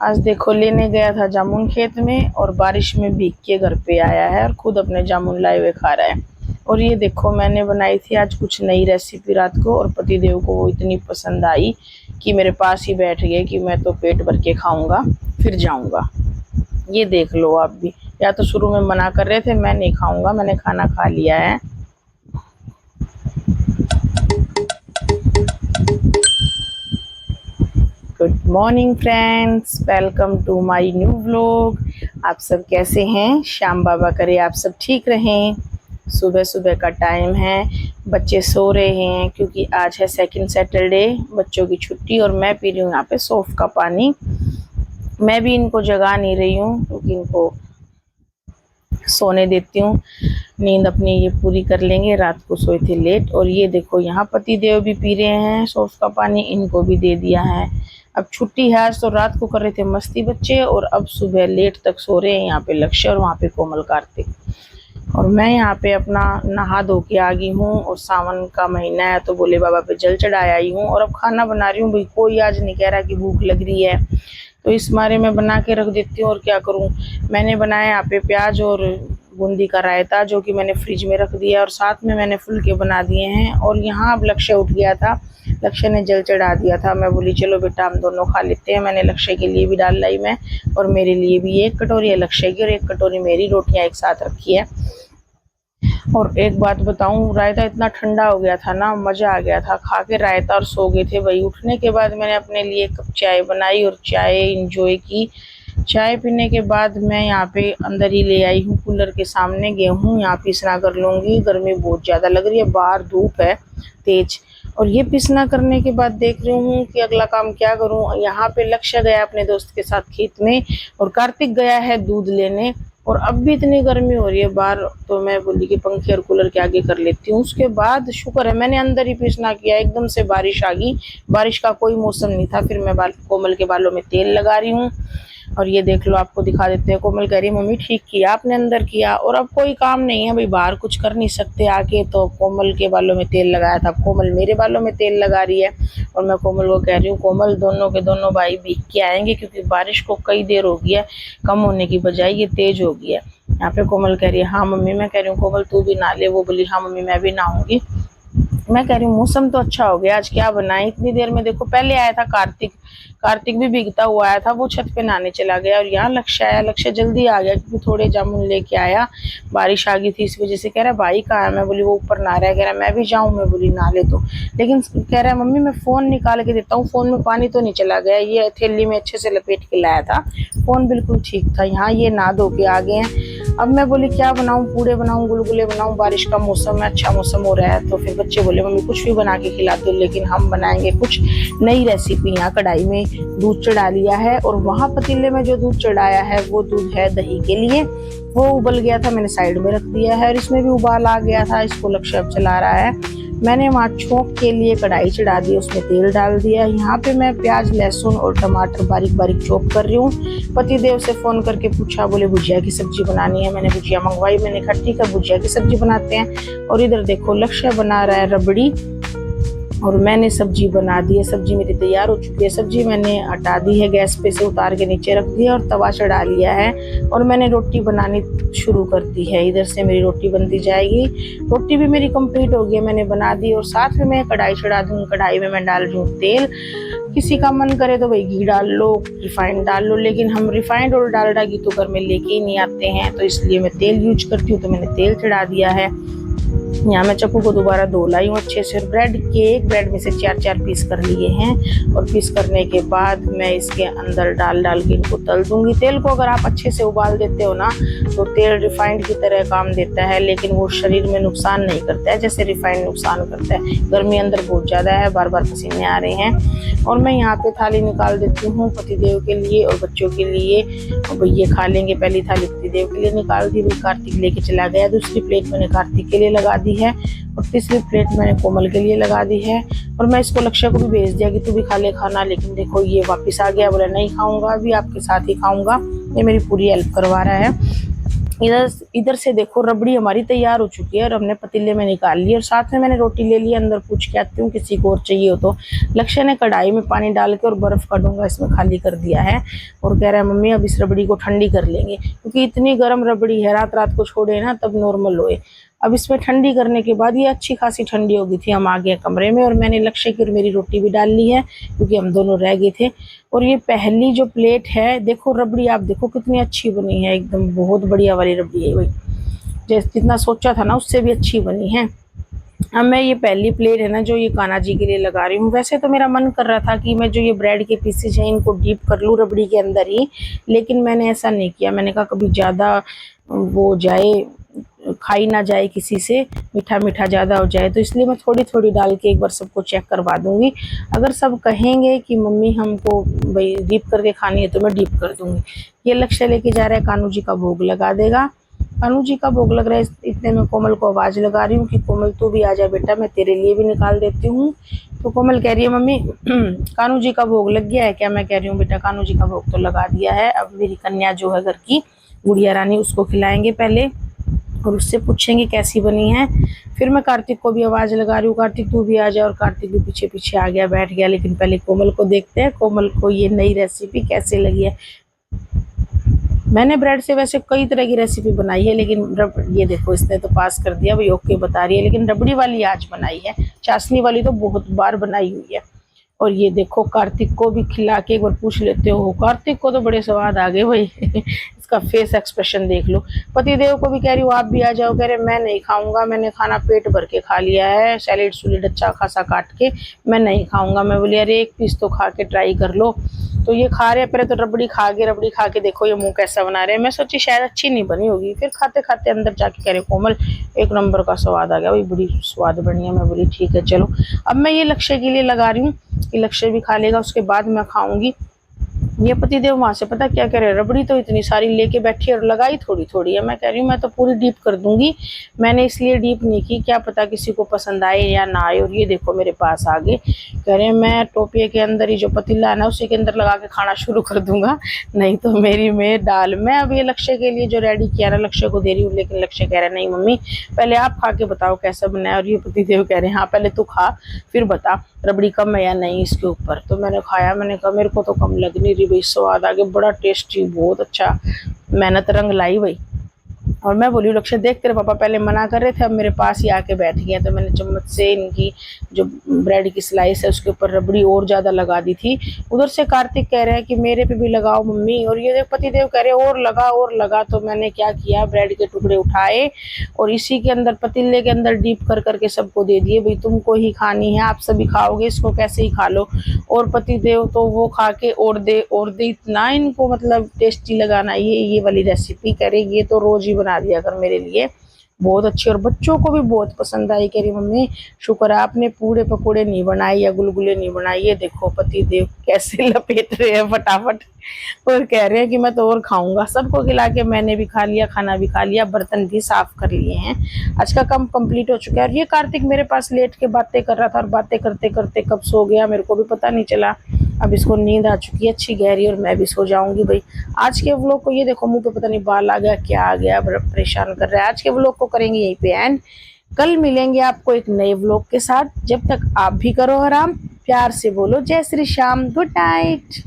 आज देखो लेने गया था जामुन खेत में और बारिश में भीग के घर पे आया है और खुद अपने जामुन लाए हुए खा रहा है। और ये देखो मैंने बनाई थी आज कुछ नई रेसिपी रात को और पतिदेव को वो इतनी पसंद आई कि मेरे पास ही बैठ गए कि मैं तो पेट भर के खाऊंगा फिर जाऊंगा। ये देख लो आप भी, या तो शुरू में मना कर रहे थे मैं नहीं खाऊंगा, मैंने खाना खा लिया है। Good morning friends, welcome to my new vlog. आप सब कैसे हैं? श्याम बाबा करे आप सब ठीक रहें। सुबह सुबह का टाइम है, बच्चे सो रहे हैं क्योंकि आज है सेकंड सैटरडे, बच्चों की छुट्टी। और मैं पी रही हूँ यहाँ पे सौंफ का पानी। मैं भी इनको जगा नहीं रही हूँ क्योंकि इनको सोने देती हूँ, नींद अपनी ये पूरी कर लेंगे, रात को सोए थे लेट। और ये देखो यहाँ पतिदेव भी पी रहे हैं सौंफ का पानी, इनको भी दे दिया है। अब छुट्टी है आज तो रात को कर रहे थे मस्ती बच्चे और अब सुबह लेट तक सो रहे हैं। यहाँ पे लक्ष्य और वहाँ पे कोमल कार्तिक, और मैं यहाँ पे अपना नहा धो के आ गई हूँ। और सावन का महीना है तो भोले बाबा पे जल चढ़ाया आई हूँ और अब खाना बना रही हूँ। भाई कोई आज नहीं कह रहा कि भूख लग रही है तो इस मारे में बना के रख देती हूँ। और क्या करूँ, मैंने बनाया यहाँ पे प्याज और बूंदी का रायता जो कि मैंने फ्रिज में रख दिया और साथ में मैंने फुलके बना दिए हैं। और यहाँ अब लक्ष्य उठ गया था, लक्ष्य ने जल चढ़ा दिया था। मैं बोली चलो बेटा हम दोनों खा लेते हैं। मैंने लक्ष्य के लिए भी डाल लाई मैं, और मेरे लिए भी एक कटोरी है लक्ष्य की और एक कटोरी मेरी, रोटियां एक साथ रखी है। और एक बात बताऊं, रायता इतना ठंडा हो गया था ना, मजा आ गया था खा के रायता और सो गए थे वही। उठने के बाद मैंने अपने लिए कप चाय बनाई और चाय इंजॉय की। चाय पीने के बाद मैं यहाँ पे अंदर ही ले आई हूँ कूलर के सामने, गेहूँ यहाँ पिसना कर लूँगी। गर्मी बहुत ज़्यादा लग रही है, बाहर धूप है तेज। और ये पिसना करने के बाद देख रही हूँ कि अगला काम क्या करूँ। यहाँ पे लक्ष्य गया अपने दोस्त के साथ खेत में और कार्तिक गया है दूध लेने। और अब भी इतनी गर्मी हो रही है बाहर तो मैं बोली कि पंखे और कूलर के आगे कर लेती हूँ। उसके बाद शुक्र है मैंने अंदर ही पिसना किया, एकदम से बारिश आ गई। बारिश का कोई मौसम नहीं था। फिर मैं कोमल के बालों में तेल लगा रही हूँ और ये देख लो आपको दिखा देते हैं। कोमल कह रही मम्मी ठीक किया आपने अंदर किया। और अब कोई काम नहीं है भाई, बाहर कुछ कर नहीं सकते आके, तो कोमल के बालों में तेल लगाया था, कोमल मेरे बालों में तेल लगा रही है। और मैं कोमल को कह रही हूँ कोमल दोनों के दोनों भाई भीग के आएंगे क्योंकि बारिश को कई देर हो गई है, कम होने की बजाय ये तेज हो गई है। यहाँ पे कोमल कह रही है हाँ मम्मी। मैं कह रही हूँ कोमल तू भी नहा ले। वो बोली हाँ मम्मी मैं भी नहाऊंगी। मैं कह रही हूँ मौसम तो अच्छा हो गया, आज क्या बनाए इतनी देर में। देखो पहले आया था कार्तिक, कार्तिक भी भीगता हुआ आया था, वो छत पे नहाने चला गया। और यहाँ लक्ष्य आया, लक्ष्य जल्दी आ गया क्योंकि थोड़े जामुन लेके आया, बारिश आ गई थी इस वजह से। कह रहा है भाई कहाँ है? मैं बोली वो ऊपर नहा रहा है। कह रहा है मैं भी जाऊँ? मैं बोली नहा ले तो, लेकिन कह रहा है मम्मी मैं फोन निकाल के देता हूँ, फोन में पानी तो नहीं चला गया। ये थैली में अच्छे से लपेट के लाया था, फोन बिल्कुल ठीक था। यहाँ ये नहा धो के आ गए हैं। अब मैं बोली क्या बनाऊं, पूड़े बनाऊं, गुलगुले बनाऊं, बारिश का मौसम है, अच्छा मौसम हो रहा है। तो फिर बच्चे बोले मम्मी कुछ भी बना के खिला दो, लेकिन हम बनाएंगे कुछ नई रेसिपी। यहाँ कढ़ाई में दूध चढ़ा लिया है और वहाँ पतीले में जो दूध चढ़ाया है वो दूध है दही के लिए। वो उबल गया था, मैंने साइड में रख दिया है और इसमें भी उबाल आ गया था। इसको लक्ष्य अब चला रहा है। मैंने वहाँ छोंक के लिए कढ़ाई चढ़ा दी, उसमें तेल डाल दिया। यहाँ पे मैं प्याज लहसुन और टमाटर बारीक बारीक चॉप कर रही हूँ। पतिदेव से फोन करके पूछा, बोले भुजिया की सब्जी बनानी है। मैंने भुजिया मंगवाई, मैंने कहा ठीक है भुजिया की सब्जी बनाते हैं। और इधर देखो लक्ष्य बना रहा है रबड़ी और मैंने सब्जी बना दी है। सब्जी मेरी तैयार हो चुकी है। सब्जी मैंने हटा दी है, गैस पे से उतार के नीचे रख दिया और तवा चढ़ा लिया है। और मैंने रोटी बनानी शुरू कर दी है, इधर से मेरी रोटी बनती जाएगी। रोटी भी मेरी कंप्लीट हो गई है, मैंने बना दी। और साथ में मैं कढ़ाई चढ़ा दूँ, कढ़ाई में मैं डाल रही हूँ तेल। किसी का मन करे तो भाई घी डाल लो, रिफाइंड डाल लो, लेकिन हम रिफाइंड और डालडा घी तो घर में लेके ही नहीं आते हैं, तो इसलिए मैं तेल यूज करती हूँ। तो मैंने तेल चढ़ा दिया है। यहाँ मैं चक्कू को दोबारा धो लाई हूँ अच्छे से। ब्रेड में से 4-4 पीस कर लिए हैं। और पीस करने के बाद मैं इसके अंदर डाल के इनको तल दूंगी। तेल को अगर आप अच्छे से उबाल देते हो ना तो तेल रिफाइंड की तरह काम देता है, लेकिन वो शरीर में नुकसान नहीं करता है जैसे रिफाइंड नुकसान करता है। गर्मी अंदर बहुत ज़्यादा है, बार बार पसीने आ रहे हैं। और मैं यहाँ पे थाली निकाल देती हूँ पतिदेव के लिए और बच्चों के लिए। और ये खा लेंगे। पहली थाली पतिदेव के लिए निकाल दी, कार्तिक लेके चला गया। दूसरी प्लेट मैंने कार्तिक के लिए लगा दी है और तीसरी प्लेट मैंने कोमल के लिए लगा दी है। और मैं इसको लक्ष्य को भी भेज दिया कि तू भी खा ले खाना, लेकिन देखो ये वापस आ गया, बोला नहीं खाऊंगा, अभी आपके साथ ही खाऊंगा। ये मेरी पूरी हेल्प करवा रहा है। इधर इधर से देखो रबड़ी हमारी तैयार हो चुकी है और हमने पतीले में निकाल ली और साथ में मैंने रोटी ले ली। अंदर पूछ के आती हूँ किसी को और चाहिए हो तो। लक्ष्य ने कढ़ाई में पानी डाल के और बर्फ का डोंगा इसमें खाली कर दिया है और कह रहा है मम्मी अब इस रबड़ी को ठंडी कर लेंगे, क्योंकि इतनी गर्म रबड़ी है, रात रात को छोड़े ना तब नॉर्मल होए। अब इसमें ठंडी करने के बाद ये अच्छी खासी ठंडी हो गई थी। हम आ गए कमरे में और मैंने लक्ष्य की और मेरी रोटी भी डाल ली है, क्योंकि हम दोनों रह गए थे। और ये पहली जो प्लेट है, देखो रबड़ी आप देखो कितनी अच्छी बनी है, एकदम बहुत बढ़िया वाली रबड़ी है भाई, जैसे जितना सोचा था ना उससे भी अच्छी बनी है। अब मैं ये पहली प्लेट है ना जो ये कान्हा जी के लिए लगा रही हूँ। वैसे तो मेरा मन कर रहा था कि मैं जो ये ब्रेड के पीसेज हैं इनको डीप कर लूँ रबड़ी के अंदर ही, लेकिन मैंने ऐसा नहीं किया। मैंने कहा कभी ज़्यादा वो जाए, खाई ना जाए किसी से, मीठा मीठा ज़्यादा हो जाए, तो इसलिए मैं थोड़ी थोड़ी डाल के एक बार सबको चेक करवा दूंगी। अगर सब कहेंगे कि मम्मी हमको भाई डीप करके खानी है तो मैं डीप कर दूंगी। ये लक्ष्य लेके जा रहा है कान्हू जी का भोग लगा देगा। कान्हू जी का भोग लग रहा है, इतने में कोमल को आवाज़ लगा रही हूँ कि कोमल तू भी आ जा बेटा, मैं तेरे लिए भी निकाल देती हूँ। तो कोमल कह रही है मम्मी कान्हू जी का भोग लग गया है क्या? मैं कह रही हूँ बेटा कान्हू जी का भोग तो लगा दिया है, अब मेरी कन्या जो है घर की गुड़िया रानी उसको खिलाएंगे पहले और उससे पूछेंगे कैसी बनी है। फिर मैं कार्तिक को भी आवाज़ लगा रही हूँ कार्तिक तू भी आ जा, और कार्तिक भी पीछे पीछे आ गया, बैठ गया। लेकिन पहले कोमल को देखते हैं कोमल को ये नई रेसिपी कैसे लगी है। मैंने ब्रेड से वैसे कई तरह की रेसिपी बनाई है, लेकिन ये देखो इसने तो पास कर दिया भाई, ओके बता रही है, लेकिन रबड़ी वाली आज बनाई है। चाशनी वाली तो बहुत बार बनाई हुई है। और ये देखो कार्तिक को भी खिला के एक बार पूछ लेते हो, कार्तिक को तो बड़े स्वाद आ गए भाई इसका फेस एक्सप्रेशन देख लो। पतिदेव को भी कह रही हूँ आप भी आ जाओ, कह रहे मैं नहीं खाऊंगा, मैंने खाना पेट भर के खा लिया है, सैलेड सुलेड अच्छा खासा काट के, मैं नहीं खाऊंगा। मैं बोली अरे एक पीस तो खा के ट्राई कर लो। तो ये खा रहे, पहले तो रबड़ी खा के देखो ये मुंह कैसा बना रहे हैं। मैं सोची शायद अच्छी नहीं बनी होगी, फिर खाते खाते अंदर जाके कह रहे कोमल एक नंबर का स्वाद आ गया भाई, बड़ी स्वाद बनी है। मैं बोली ठीक है चलो। अब मैं ये लक्ष्य के लिए लगा रही हूँ कि लक्ष्य भी खा लेगा, उसके बाद मैं खाऊंगी। ये पतिदेव वहां से पता क्या कह रहे, रबड़ी तो इतनी सारी लेके बैठी और लगाई थोड़ी थोड़ी है। मैं कह रही हूँ मैं तो पूरी डीप कर दूंगी, मैंने इसलिए डीप नहीं की, क्या पता किसी को पसंद आए या ना आए। और ये देखो मेरे पास आ गए, कह रहे हैं मैं टोपिए के अंदर ही जो पतीला है ना उसी के अंदर लगा के खाना शुरू कर दूंगा, नहीं तो मेरी में दाल। मैं अब ये लक्ष्य के लिए जो रेडी किया ना लक्ष्य को दे रही हूँ, लेकिन लक्ष्य कह रहे नहीं मम्मी पहले आप खा के बताओ कैसा बना है। और ये पतिदेव कह रहे हैं हाँ पहले तू खा फिर बता रबड़ी कम है या नहीं इसके ऊपर। तो मैंने खाया, मैंने कहा मेरे को तो कम लग नहीं रही भाई, स्वाद आगे बड़ा टेस्टी, बहुत अच्छा, मेहनत रंग लाई भाई। और मैं बोली लक्ष्य देख तेरे पापा पहले मना कर रहे थे, अब मेरे पास ही आके बैठ गए। तो मैंने चम्मच से इनकी जो ब्रेड की स्लाइस है उसके ऊपर रबड़ी और ज़्यादा लगा दी थी। उधर से कार्तिक कह रहे हैं कि मेरे पे भी लगाओ मम्मी, और ये देख पतिदेव कह रहे और लगा और लगा। तो मैंने क्या किया, ब्रेड के टुकड़े उठाए और इसी के अंदर पतीले के अंदर डीप कर करके सबको दे दिए, भाई तुमको ही खानी है, आप सभी खाओगे इसको कैसे ही खा लो। और पतिदेव तो वो खा के और दे, इतना इनको मतलब टेस्टी लगाना ये वाली रेसिपी करेगी, ये तो रोज ही बना दिया कर मेरे लिए, बहुत अच्छी। और बच्चों को भी बहुत पसंद आई, कह रही मम्मी शुक्र है आपने पूड़े पकौड़े नहीं बनाए या गुलगुले नहीं बनाए। ये देखो पति देव कैसे लपेट रहे हैं फटाफट और कह रहे हैं कि मैं तो और खाऊंगा। सबको खिला के मैंने भी खा लिया, खाना भी खा लिया, बर्तन भी साफ कर लिए हैं, आज का काम कंप्लीट हो चुका है। और ये कार्तिक मेरे पास लेट के बातें कर रहा था और बातें करते करते कब सो गया मेरे को भी पता नहीं चला। अब इसको नींद आ चुकी है अच्छी गहरी और मैं भी सो जाऊंगी भाई। आज के व्लॉग को, ये देखो मुंह पे पता नहीं बाल आ गया क्या आ गया, बड़ा परेशान कर रहा है। आज के व्लॉग को करेंगे यहीं पे एंड, कल मिलेंगे आपको एक नए व्लॉग के साथ। जब तक आप भी करो आराम, प्यार से बोलो जय श्री श्याम, गुड नाइट।